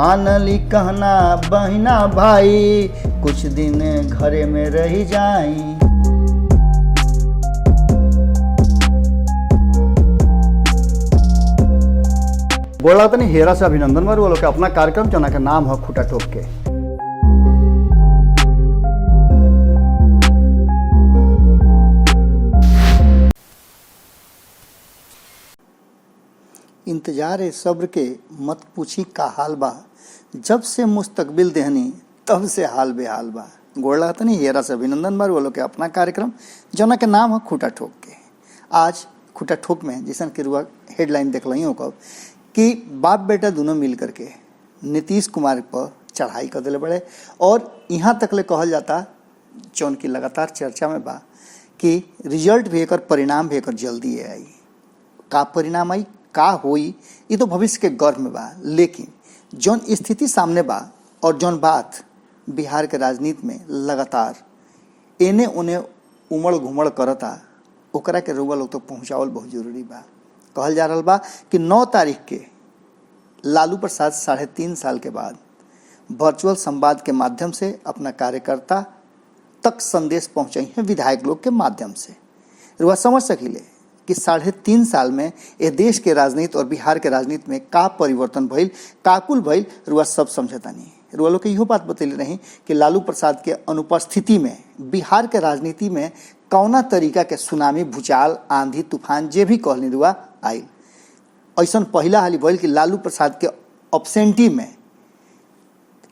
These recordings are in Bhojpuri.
मानली कहना बहिना भाई, कुछ दिन घरे में रह जाई। बोला तनी हेरा से अभिनंदन मारू वालों के अपना कार्यक्रम जना के नाम है खूटा ठोक के। इंतजार सब्र के मत पूछी का हाल बा, जब से मुस्तकबिल देहनी तब से हाल बेहाल बा। गोड़ा तनी हेरा से अभिनंदन मारू वालों के अपना कार्यक्रम जना के नाम है खूटा ठोक के। आज खूटा ठोक में जैसन के रुआ हेडलाइन देख रही हो कब कि बाप बेटा दोनों मिल करके नीतीश कुमार पर चढ़ाई कर दिले बड़े, और यहाँ तक ले कहल जाता जौन की लगातार चर्चा में बा कि रिजल्ट भी एकर परिणाम भी एकर जल्दी आई। का परिणाम आई का होई ये तो भविष्य के गर्भ में बा, लेकिन जौन स्थिति सामने बा और जौन बात बिहार के राजनीति में लगातार एने ओने उमड़ घुमड़ करता ओकरा के रउआ लोग तो पहुँचावल बहुत जरूरी बा। कहल जा रहा बा कि 9 तारीख के लालू प्रसाद 3.5 साल के बाद वर्चुअल संवाद के माध्यम से अपना कार्यकर्ता तक संदेश पहुंचाई है विधायक लोग के माध्यम से। रुआ समझ सकीले कि 3.5 साल में ये देश के राजनीति और बिहार के राजनीति में का परिवर्तन भइल काकुल भइल रुआ सब समझता नहीं। रुआ लोग के इहो बात बतैले रही कि लालू प्रसाद के अनुपस्थिति में बिहार के राजनीति में कौना तरीका के सुनामी भूचाल आंधी तूफान जे भी कहनी रुआ आई। ऐसा पहला हाली भइल कि लालू प्रसाद के अब्सेंटी में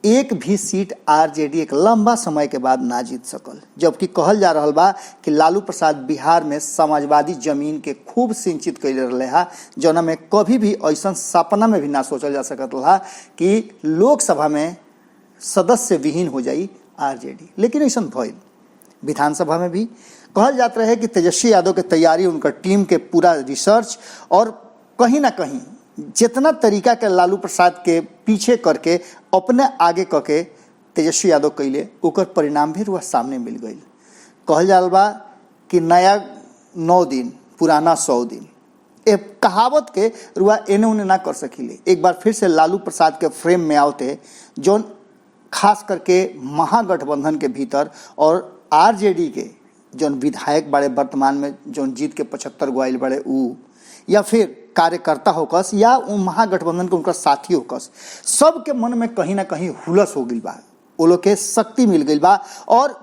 एक भी सीट आरजेडी एक लंबा समय के बाद ना जीत सकल, जबकि कहल जा रहा बा कि लालू प्रसाद बिहार में समाजवादी जमीन के खूब सिंचित कैले रहे हा, जौना में कभी भी ऐसा सपना में भी ना सोचल जा सकत रहा कि लोकसभा में सदस्य विहीन हो जाई आरजेडी, लेकिन ऐसा भइल। विधानसभा में भी कहल जात रहे कि तेजस्वी यादव के तैयारी उनकर टीम के पूरा रिसर्च और कहीं ना कहीं जितना तरीका के लालू प्रसाद के पीछे करके अपने आगे करके तेजस्वी यादव कैले ओकर परिणाम भी रुआ सामने मिल गई। कहल जाल बा कि नया 9 दिन पुराना 100 दिन, ए कहावत के रुआ एने उने ना कर सकीले। एक बार फिर से लालू प्रसाद के फ्रेम में आवते जौन खास करके महागठबंधन के भीतर और आरजेडी के जौन विधायक बड़े वर्तमान में जौन जीत के 75 गो आइल बड़े ऊ, या फिर कार्यकर्ता होकस या महागठबंधन के उनका साथी होकस, सबके मन में कहीं ना कहीं हुलस हो गई बा, वो लोग के शक्ति मिल गई बा। और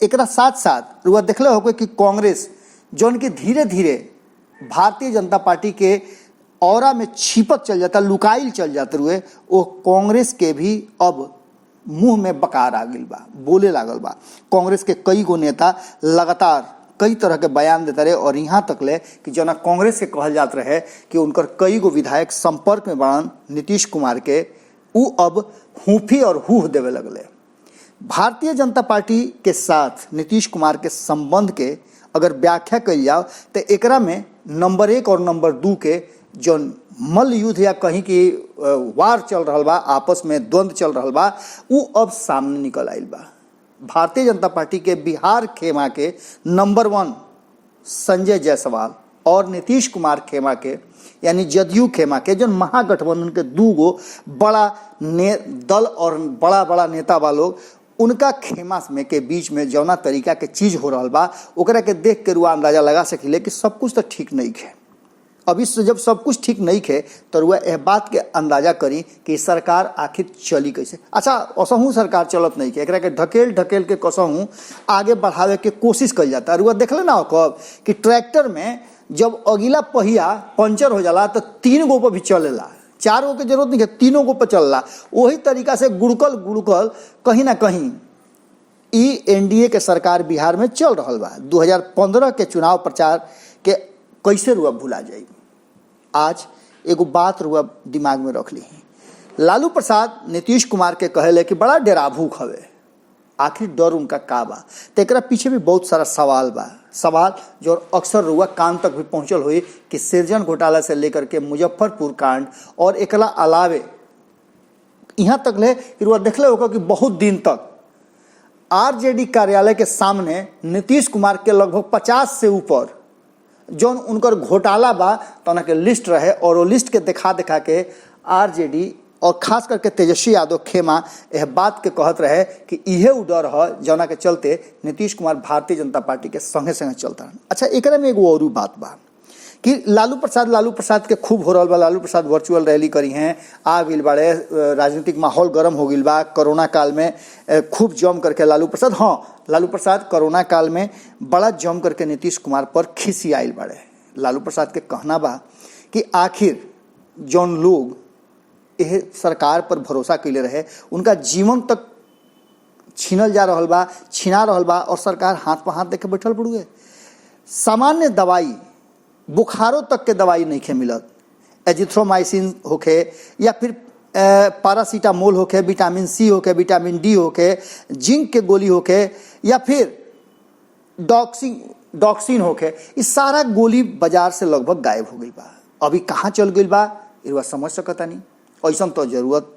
एक साथ साथ रुआ देखले हो कि कांग्रेस जौन की धीरे धीरे भारतीय जनता पार्टी के औरा में छिपक चल जाता, लुकाइल चल जाते हुए वो कांग्रेस के भी अब मुंह में बकार आ गई बा, बोले लागल बा। कांग्रेस के कई गो नेता लगातार कई तरह के बयान देते रहे, और यहाँ तक ले कि जना कांग्रेस के कहल जात रहे कि उनकर कई गो विधायक संपर्क में बाड़न नीतीश कुमार के, उ अब हूफी और हूह देवे लगले। भारतीय जनता पार्टी के साथ नीतीश कुमार के संबंध के अगर व्याख्या कल जाओ तो एकरा में नंबर 1 और नंबर 2 के जो मल्ल युद्ध या कहीं की वार चल रहा बा, आपस में द्वंद्व चल रहा बा, उ अब सामने निकल आइल बा। भारतीय जनता पार्टी के बिहार खेमा के नंबर 1 संजय जायसवाल और नीतीश कुमार खेमा के यानी जदयू खेमा के जो महागठबंधन के 2 गो बड़ा दल और बड़ा बड़ा नेता बा लोग, उनका खेमा में के बीच में जौना तरीका के चीज हो रहा बा ओकरा के देख के रुआ अंदाजा लगा सकिले कि सब कुछ तो ठीक नहीं है। अभी जब सब कुछ ठीक नहीं है तो रुआ यह बात के अंदाजा करी कि सरकार आखिर चली कैसे। अच्छा, असहू सरकार चलत नहीं है, एकरा के ढकेल ढकेल के कसहू आगे बढ़ावे के कोशिश कल जाता है। रुआ देखले ना कब कि ट्रैक्टर में जब अगला पहिया पंचर हो जाला तो 3 गो पर भी चलेला, 4 गो के जरूरत नहीं है, 3 गो पर चलला। वही तरीका से गुड़कल गुड़कल कहीं ना कहीं ई एनडीए के सरकार बिहार में चल रहा बा। 2015 के चुनाव प्रचार के कैसे रुआ भुला जाई। आज एगो बात रुआ दिमाग में रख ली, लालू प्रसाद नीतीश कुमार के कहले कि बड़ा डेराभूख हवे, आखिर डर उनका का बा, तो एकरा पीछे भी बहुत सारा सवाल बा। सवाल जो अक्सर रुआ कान तक भी पहुंचल हुई कि सृजन घोटाला से लेकर के मुजफ्फरपुर कांड और एकला अलावे यहाँ तक ले कि रुआ देखले होगा कि बहुत दिन तक आरजेडी कार्यालय के सामने नीतीश कुमार के लगभग 50 से ऊपर जौन उनकर घोटाला बा तना के लिस्ट रहे, और वो लिस्ट के देखा देखा के आरजेडी और खास करके तेजस्वी यादव खेमा यह बात के कहत रहे कि इहे उ डर है जौना के चलते नीतीश कुमार भारतीय जनता पार्टी के संगे संगे चलता रहन। अच्छा, एकरा में एगो और बात बा कि लालू प्रसाद के खूब हो रहा बा। लालू प्रसाद वर्चुअल रैली करी हैं, आ गई बाड़े, राजनीतिक माहौल गर्म हो गई बा। कोरोना काल में खूब जम करके लालू प्रसाद कोरोना काल में बड़ा जम करके नीतीश कुमार पर खिसी आयल बाड़े। लालू प्रसाद के कहना बा कि आखिर जौन लोग यह सरकार पर भरोसा कैले रहे उनका जीवन तक छीनल जा रहा बा, छीना रहा बा, और सरकार हाथ पर हाथ देके बैठल पड़ुए। सामान्य दवाई, बुखारों तक के दवाई नहीं खे मिलत, एजिथ्रोमाइसिन होके या फिर पैरासीटामोल होके, विटामिन सी होके, विटामिन डी होके, जिंक के गोली होके, या फिर डॉक्सिन होके, इस सारा गोली बाजार से लगभग गायब हो गई बा। अभी कहाँ चल गई बा इरवा समझ सकता नहीं। ऐसा तो जरूरत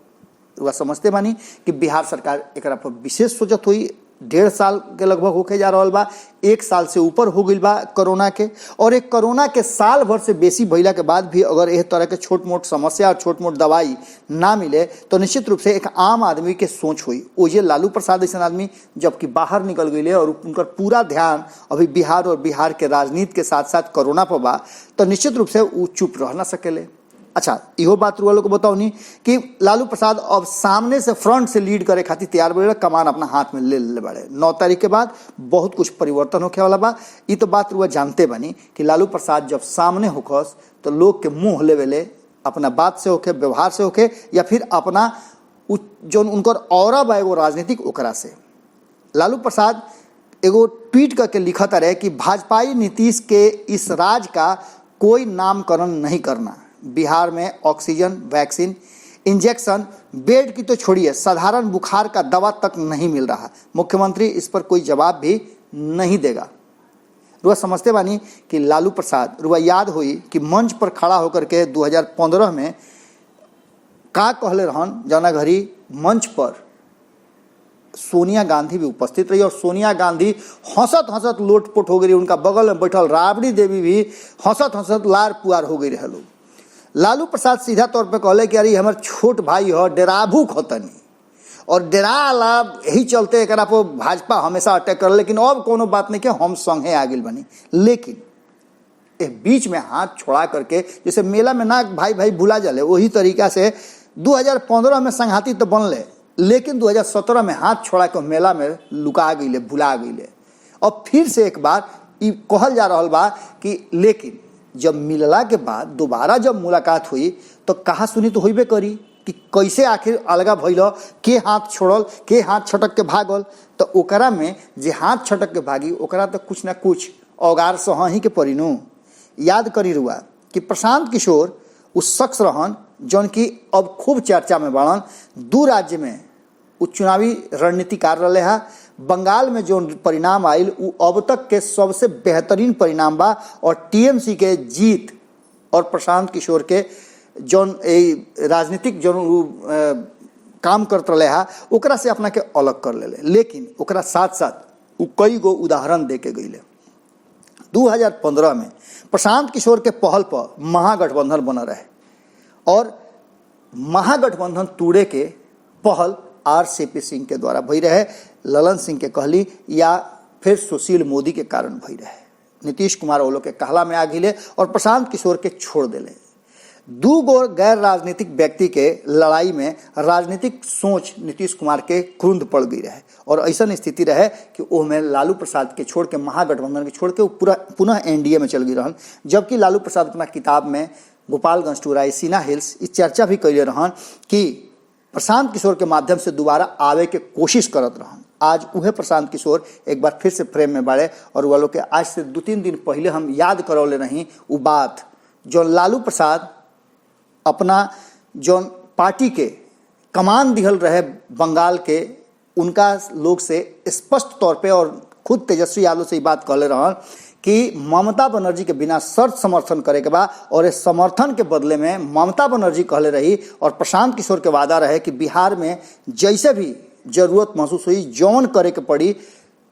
वह समझते बानी कि बिहार सरकार एकरा पर विशेष सोचत हुई। 1.5 साल के लगभग होके जा रहा बा, 1 साल से ऊपर हो गई बा कोरोना के, और एक कोरोना के साल भर से बेसी भइला के बाद भी अगर यह तरह के छोट मोट समस्या और छोट मोट दवाई ना मिले तो निश्चित रूप से एक आम आदमी के सोच हुई। ओजे लालू प्रसाद ऐसा आदमी जबकि बाहर निकल गए और उनका पूरा ध्यान अभी बिहार और बिहार के राजनीति के साथ साथ कोरोना पर बा, तो निश्चित रूप से वो चुप रह ना सकेले। अच्छा, इहो बात रुआ लोग को बताओ नहीं कि लालू प्रसाद अब सामने से फ्रंट से लीड करे खातिर तैयार बड़े, कमान अपना हाथ में ले बड़े। 9 तारीख के बाद बहुत कुछ परिवर्तन होखे वाला बा। ये तो बात रुआ जानते बनी कि लालू प्रसाद जब सामने होखस तो लोग के मुंह लेवेले, अपना बात से होके, व्यवहार से होके, या फिर अपना जो उनकर ऑरा बा एगो राजनीतिक ओकरा से। लालू प्रसाद एगो ट्वीट करके लिखत रहे कि भाजपाई नीतीश के इस राज का कोई नामकरण नहीं करना। बिहार में ऑक्सीजन, वैक्सीन, इंजेक्शन, बेड की तो छोड़िए, साधारण बुखार का दवा तक नहीं मिल रहा। मुख्यमंत्री इस पर कोई जवाब भी नहीं देगा। रुआ समझते बानी कि लालू प्रसाद, रुआ याद हुई कि मंच पर खड़ा होकर के 2015 में का कहले रहन, जौना घड़ी मंच पर सोनिया गांधी भी उपस्थित रही और सोनिया गांधी हंसत हंसत लोटपोट हो गई। उनका बगल में बैठल राबड़ी देवी भी हंसत हंसत लार पुआर हो गई रहे लोग। लालू प्रसाद सीधा तौर पे कहले कि अरे हमार छोट भाई हो, डेराभू खतनी, और डेरा ला यही चलते एकरा पर भाजपा हमेशा अटैक कर, लेकिन अब कोनो बात नहीं के हम संगे आ गई बनी। लेकिन एक बीच में हाथ छोड़ा करके, जैसे मेला में ना भाई भाई भुला जाले, वही तरीका से 2015 में संघाती तो बनले, लेकिन 2017 में हाथ छोड़ा के मेला में लुका गई, भुला गई। और फिर से एक बार ये कहल जा रहा बा कि लेकिन जब मिलला के बाद दोबारा जब मुलाकात हुई तो कहा सुनी तो होइबे करी कि कैसे आखिर अलगा भइल, के हाथ छोड़ल, के हाथ छटक के भागल। तो ओकरा में जे हाथ छटक के भागी ओकरा तो कुछ ना कुछ औगार सहही के परिनु। याद करी रुआ कि प्रशांत किशोर उस शख्स रहन जौन की अब खूब चर्चा में बढ़न। 2 राज्य में वो चुनावी रणनीतिकार रहे है। बंगाल में जो परिणाम आयल वो अब तक के सबसे बेहतरीन परिणाम बा, और टीएमसी के जीत और प्रशांत किशोर के जौन राजनीतिक जो काम करते रहे है ओकरा से अपना के अलग कर ले। लेकिन ओकरा साथ साथ वो कई गो उदाहरण दे के गई। 2015 में प्रशांत किशोर के पहल पर महागठबंधन बना रहे, और महागठबंधन तोड़े के पहल आरसीपी सिंह के द्वारा भई रहे, ललन सिंह के कहली या फिर सुशील मोदी के कारण भई रहे। नीतीश कुमार वो लोग के कहला में आ गिले और प्रशांत किशोर के छोड़ दिले। 2 गो गैर राजनीतिक व्यक्ति के लड़ाई में राजनीतिक सोच नीतीश कुमार के क्रुंध पड़ गई रहे, और ऐसा स्थिति रहे कि वो में लालू प्रसाद के छोड़ के, महागठबंधन के छोड़ के वो पूरा पुनः एनडीए में चल गई रहन। जबकि लालू प्रसाद अपना किताब में गोपालगंज टू रायसीना हिल्स इस चर्चा भी कैले रहन कि प्रशांत किशोर के माध्यम से दोबारा आवे के कोशिश करत रहन। आज उहे प्रशांत किशोर एक बार फिर से फ्रेम में बाड़े, और वो लोग के आज से 2-3 दिन पहले हम याद करौले रही वो बात जो लालू प्रसाद अपना जो पार्टी के कमान दिहल रहे बंगाल के, उनका लोग से स्पष्ट तौर पे और खुद तेजस्वी यादव से बात कहले रहन कि ममता बनर्जी के बिना शर्त समर्थन करे के बा, और इस समर्थन के बदले में ममता बनर्जी कहले रही और प्रशांत किशोर के वादा रहे कि बिहार में जैसे भी जरूरत महसूस हुई जौन करे के पड़ी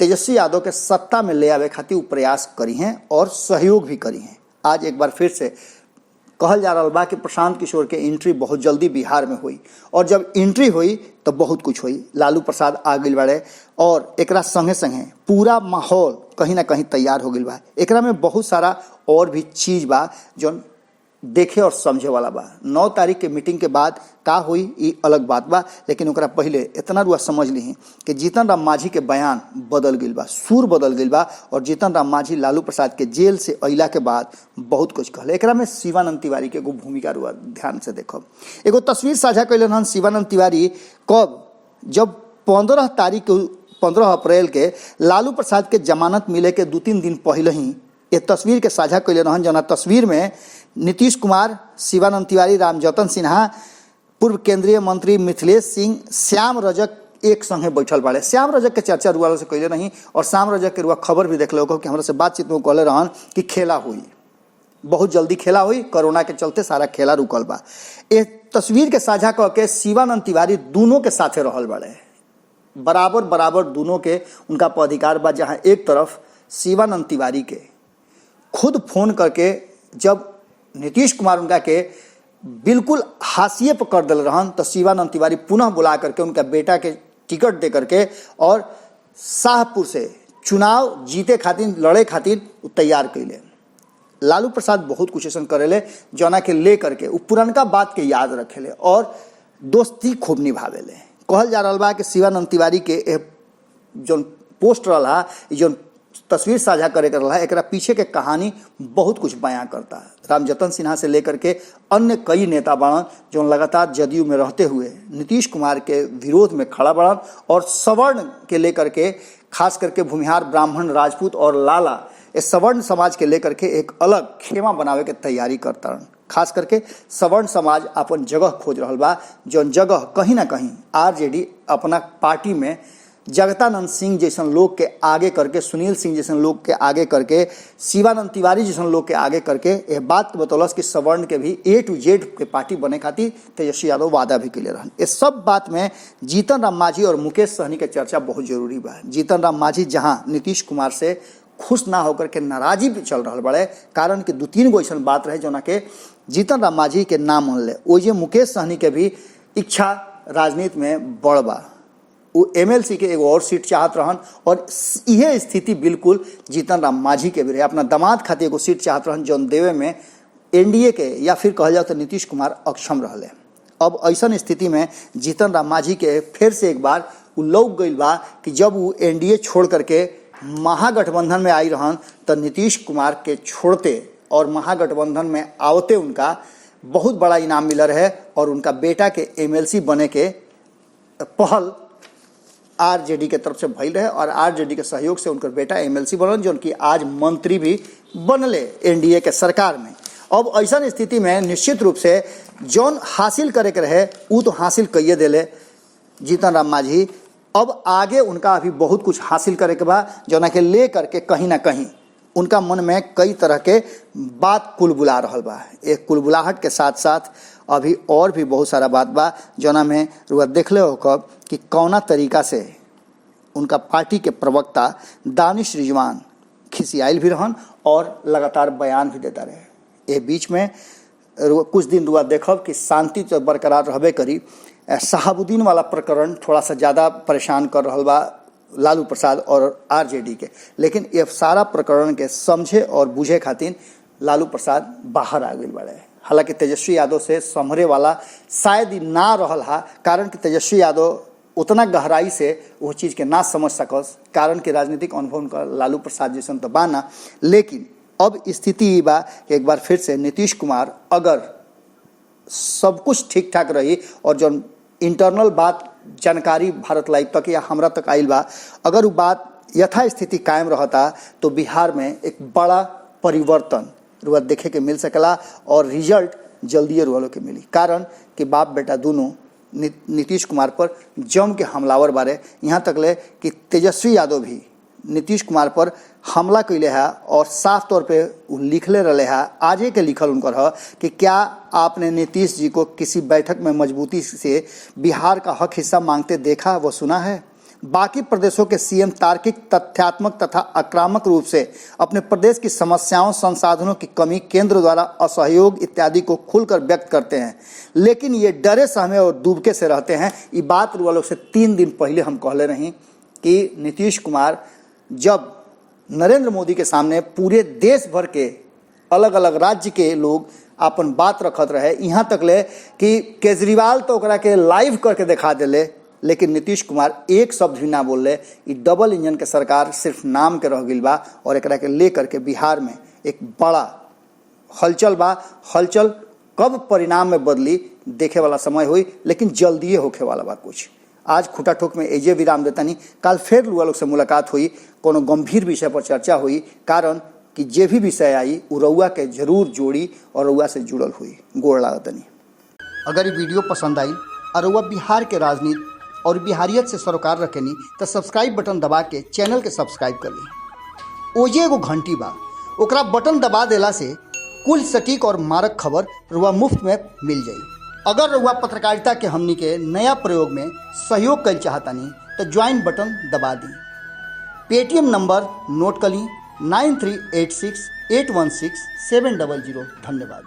तेजस्वी यादव के सत्ता में ले आवे खातिर प्रयास करी हैं और सहयोग भी करी हैं। आज एक बार फिर से कहल जा रहा बा कि प्रशांत किशोर के एंट्री बहुत जल्दी बिहार में हुई और जब एंट्री हुई तो बहुत कुछ हुई। लालू प्रसाद आ गई बाड़े और एकरा संगे संगे पूरा माहौल कहीं ना कहीं तैयार हो गई बा। एकरा में बहुत सारा और भी चीज बा जो देखे और समझे वाला बा। 9 तारीख के मीटिंग के बाद का हुई ये अलग बात बा, लेकिन ओकरा पहले इतना रुआ समझ ली कि जीतन राम मांझी के बयान बदल गई बा, सुर बदल गई बा और जीतन राम मांझी लालू प्रसाद के जेल से अइला के बाद बहुत कुछ कहले। एकरा में शिवानंद तिवारी के एगो भूमिका रुआ ध्यान से देखो। एगो तस्वीर साझा कैलन हन शिवानंद तिवारी कब, जब 15 अप्रैल के लालू प्रसाद के जमानत मिले के 2-3 दिन पहले ही ये तस्वीर के साझा कैले रहन। जना तस्वीर में नीतीश कुमार, शिवानंद तिवारी, रामजतन सिन्हा, पूर्व केंद्रीय मंत्री मिथिलेश सिंह, श्याम रजक एक संगे बैठल बाड़े। श्याम रजक के चर्चा रुआ से कैले नहीं और श्याम रजक के रुआ खबर भी देख लो कि हमारे से बातचीत में कहले रहन कि खेला हुई, बहुत जल्दी खेला हुई, कोरोना के चलते सारा खेला रुकल बा। ये तस्वीर के साझा कह के शिवानंद तिवारी दोनों के साथे रहल बाड़े, बराबर बराबर दोनों के उनका पर अधिकार बा। जहाँ एक तरफ शिवानंद तिवारी के खुद फोन करके जब नीतीश कुमार उनका के बिल्कुल हाशिए पर कर दिल रहन तो शिवानंद तिवारी पुनः बुला करके उनका बेटा के टिकट दे करके और शाहपुर से चुनाव जीते खातिर लड़े खातिर तैयार कैले। लालू प्रसाद बहुत कुछ ऐसा करेले जना के ले करके वो पुरनका बात के याद रखेले और दोस्ती खूब निभावेले। कहल जा रहा बा कि शिवानंद तिवारी के जो पोस्ट रहा, जो तस्वीर साझा करे कर रहा, एकरा पीछे के कहानी बहुत कुछ बयां करता है। रामजतन सिन्हा से लेकर के अन्य कई नेता बड़न जो लगातार जदयू में रहते हुए नीतीश कुमार के विरोध में खड़ा बड़न और सवर्ण के लेकर के खास करके भूमिहार, ब्राह्मण, राजपूत और लाला इस सवर्ण समाज के लेकर के एक अलग खेमा बनावे के तैयारी करता रन। खास करके सवर्ण समाज अपन जगह खोज रहा बा, जौन जगह कहीं ना कहीं आरजेडी अपना पार्टी में जगतानंद सिंह जैसन लोग के आगे करके, सुनील सिंह जैसन लोग के आगे करके, शिवानंद तिवारी जैसन लोग के आगे करके यह बात के बतौलस कि सवर्ण के भी A to Z के पार्टी बने खातिर तेजस्वी यादव वादा भी कैले रहन। इस सब बात में जीतन राम मांझी और मुकेश सहनी के चर्चा बहुत जरूरी बा। जीतन राम मांझी जहाँ नीतीश कुमार से खुश ना होकर के नाराजी भी चल रहा बड़े, कारण कि 2-3 गो ऐसा बात रहे जना के जीतन राम मांझी के नाम मनले। ओजे मुकेश सहनी के भी इच्छा राजनीति में बड़ बा, वो MLC के एगो और सीट चाहत रहन और यह स्थिति बिल्कुल जीतन राम मांझी के भी रहे। अपना दामाद खातिर एगो सीट चाहत रहन जौन देवे में NDA के या फिर कहल जाए तो नीतीश कुमार अक्षम रहले। अब ऐसा स्थिति में जीतन राम मांझी के फिर से एक बार वो लौक गई बा कि जब वो NDA छोड़ करके महागठबंधन में आई रहन तो नीतीश कुमार के छोड़ते और महागठबंधन में आवते उनका बहुत बड़ा इनाम मिला रहे और उनका बेटा के MLC बने के पहल आरजेडी के तरफ से भइल रहे और आरजेडी के सहयोग से उनकर बेटा MLC बनल जो कि आज मंत्री भी बनले NDA के सरकार में। अब ऐसा स्थिति में निश्चित रूप से जौन हासिल करे के रहे वो तो हासिल कइए देले जीतन राम मांझी। अब आगे उनका अभी बहुत कुछ हासिल करे के बा जना के ले करके कहीं ना कहीं उनका मन में कई तरह के बात कुलबुला रहल बा। एक कुलबुलाहट के साथ साथ अभी और भी बहुत सारा बात बा जना में रुआ देखले हो कब कि कौना तरीका से उनका पार्टी के प्रवक्ता दानिश रिजवान खिसियाइल भी रहन और लगातार बयान भी देता रहे। ये बीच में कुछ दिन रुआ देखब कि शांति तो बरकरार रहबे करी। शहाबुद्दीन वाला प्रकरण थोड़ा सा ज़्यादा परेशान कर रहा बा लालू प्रसाद और आरजेडी के, लेकिन ये सारा प्रकरण के समझे और बुझे खातिर लालू प्रसाद बाहर आ गए बड़े। हालांकि तेजस्वी यादव से संभरे वाला शायद ही ना रहल हा, कारण कि तेजस्वी यादव उतना गहराई से वो चीज़ के ना समझ सकस, कारण कि राजनीतिक अनुभव उनका लालू प्रसाद जैसन तो बाना। लेकिन अब स्थिति ये बा कि एक बार फिर से नीतीश कुमार अगर सब कुछ ठीक ठाक रही और जो इंटरनल बात जानकारी भारत लाइव तक या हमरा तक आइल बा, अगर वो बात यथास्थिति कायम रहता तो बिहार में एक बड़ा परिवर्तन रुआ देखे के मिल सकेला और रिजल्ट जल्दी रुआ के मिली। कारण कि बाप बेटा दोनों नीतीश कुमार पर जम के हमलावर बारे, यहाँ तक ले कि तेजस्वी यादव भी नीतीश कुमार पर हमला कैले है और साफ तौर पे लिखले रहे है। आजे के लिखल उनकर है कि क्या आपने नीतीश जी को किसी बैठक में मजबूती से बिहार का हक हिस्सा मांगते देखा व सुना है। बाकी प्रदेशों के सीएम तार्किक, तथ्यात्मक तथा आक्रामक रूप से अपने प्रदेश की समस्याओं, संसाधनों की कमी, केंद्र द्वारा असहयोग इत्यादि को खुलकर व्यक्त करते हैं, लेकिन ये डरे सहमे और दुबके से रहते हैं। ये बात रुआ लोग से 3 दिन पहले हम कहले रही कि नीतीश कुमार जब नरेंद्र मोदी के सामने पूरे देश भर के अलग अलग राज्य के लोग अपन बात रखत रहे, यहाँ तक ले कि केजरीवाल तो ओकरा के लाइव करके दिखा दिले, लेकिन नीतीश कुमार एक शब्द भी ना बोले। ये डबल इंजन के सरकार सिर्फ नाम के रह गई बा और एकरा के लेकर के बिहार में एक बड़ा हलचल बा। हलचल कब परिणाम में बदली देखे वाला समय हुई, लेकिन जल्दिए होखे वाला बा कुछ। आज खुटा ठोक में एजे विराम देतानी, कल फिर लुआ लोग से मुलाकात हुई, कोनो गंभीर विषय पर चर्चा हुई, कारण कि जे भी विषय आई उ रउआ के जरूर जोड़ी और रउआ से जुड़ल हुई। गोड़ लागतनी। अगर ये वीडियो पसंद आई और रउआ बिहार के राजनीति और बिहारियत से सरोकार रखेनी तो सब्सक्राइब बटन दबा के चैनल के सब्सक्राइब कर ली। ओजे एगो घंटी बा, ओकरा बटन दबा देला से कुल सटीक और मारक खबर रउआ मुफ्त में मिल जाई। अगर रउआ पत्रकारिता के हमनी के नया प्रयोग में सहयोग कर चाहतानी तो ज्वाइन बटन दबा दी। पेटीएम नंबर नोट कर ली 9386816700। धन्यवाद।